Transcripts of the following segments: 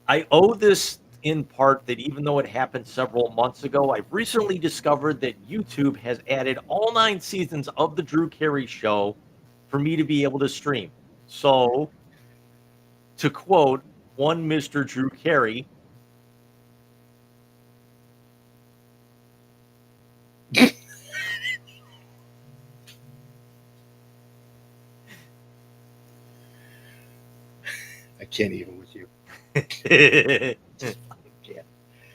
I owe this in part that even though it happened several months ago, I've recently discovered that YouTube has added all 9 seasons of the Drew Carey Show for me to be able to stream. So, to quote one Mr. Drew Carey, I can't even with you. I Just fucking can't.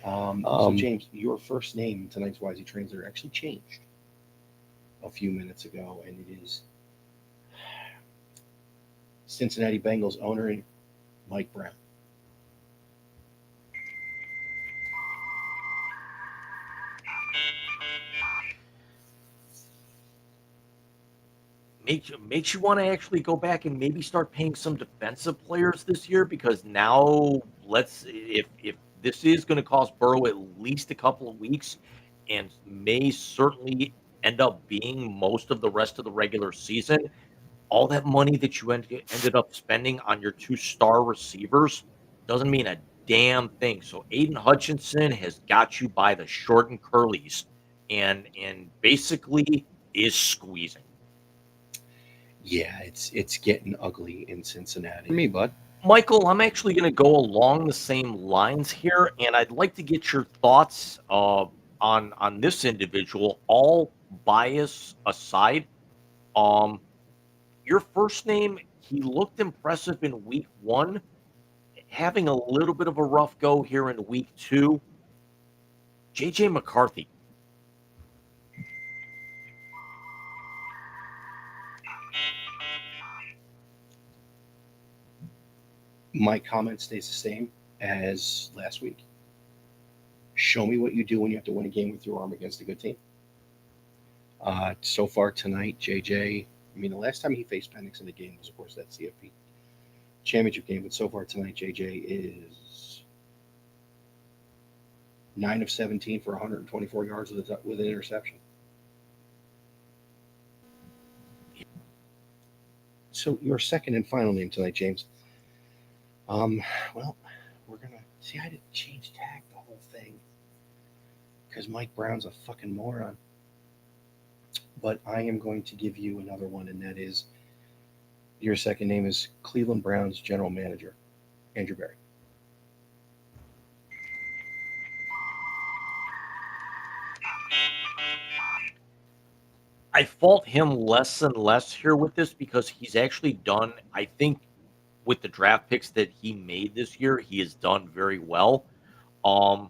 So, James, your first name in tonight's Wisey Translator actually changed a few minutes ago, and it is Cincinnati Bengals owner Mike Brown. makes you want to actually go back and maybe start paying some defensive players this year because now let's if this is going to cost Burrow at least a couple of weeks and may certainly end up being most of the rest of the regular season, all that money that you ended up spending on your 2 star receivers doesn't mean a damn thing. So Aiden Hutchinson has got you by the short and curlies and basically is squeezing. Yeah, it's getting ugly in Cincinnati. For me, bud. Michael, I'm actually going to go along the same lines here, and I'd like to get your thoughts on this individual. All bias aside, um, your first name, he looked impressive in week 1, having a little bit of a rough go here in week 2. JJ McCarthy. My comment stays the same as last week. Show me what you do when you have to win a game with your arm against a good team. So far tonight, JJ, I mean, the last time he faced Penix in the game was, of course, that CFP championship game. But so far tonight, JJ is 9 of 17 for 124 yards with an interception. So your second and final name tonight, James. Well, we're gonna see. I didn't change tag the whole thing because Mike Brown's a fucking moron. But I am going to give you another one, and that is your second name is Cleveland Browns general manager, Andrew Berry. I fault him less and less here with this because he's actually done, I think, with the draft picks that he made this year, he has done very well. Um,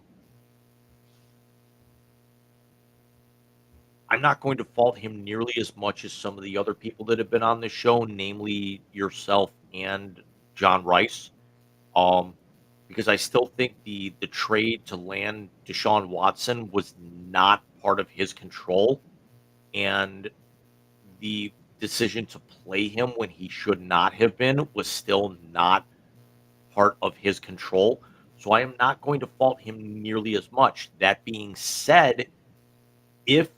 I'm not going to fault him nearly as much as some of the other people that have been on the show, namely yourself and John Rice, um, because I still think the trade to land Deshaun Watson was not part of his control, and the decision to play him when he should not have been was still not part of his control. So I am not going to fault him nearly as much. That being said, if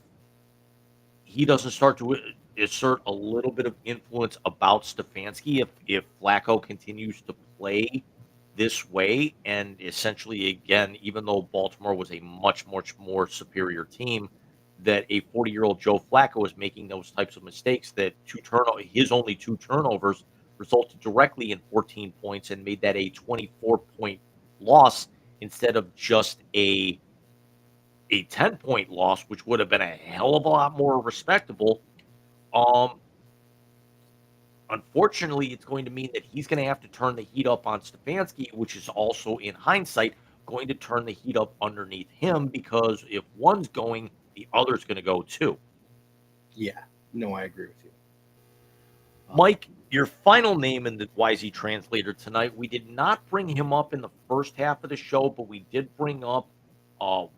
he doesn't start to assert a little bit of influence about Stefanski, if Flacco continues to play this way, and essentially again, even though Baltimore was a much more superior team, that a 40-year-old Joe Flacco is making those types of mistakes, that his only 2 turnovers resulted directly in 14 points and made that a 24-point loss instead of just a 10-point loss, which would have been a hell of a lot more respectable. Um, Unfortunately, it's going to mean that he's going to have to turn the heat up on Stefanski, which is also, in hindsight, going to turn the heat up underneath him because if one's going, the other's going to go too. Yeah, no, I agree with you. Mike, your final name in the Wisey Translator tonight, we did not bring him up in the first half of the show, but we did bring up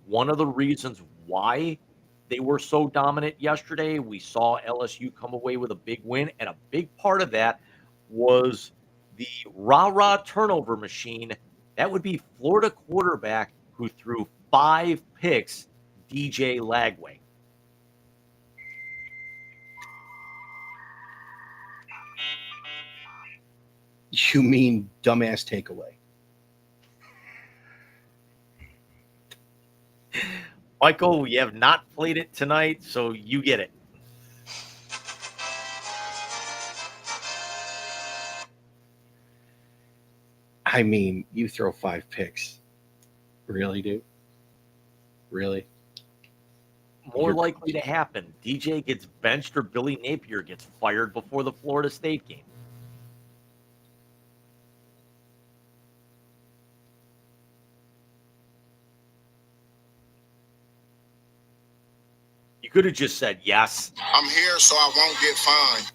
one of the reasons why they were so dominant yesterday. We saw LSU come away with a big win, and a big part of that was the rah-rah turnover machine. That would be Florida quarterback who threw 5 picks, DJ Lagway. You mean dumbass takeaway? Michael, you have not played it tonight, so you get it. I mean, you throw 5 picks. Really, dude? Really? More You're likely to happen. DJ gets benched or Billy Napier gets fired before the Florida State game. You could have just said yes. I'm here so I won't get fined.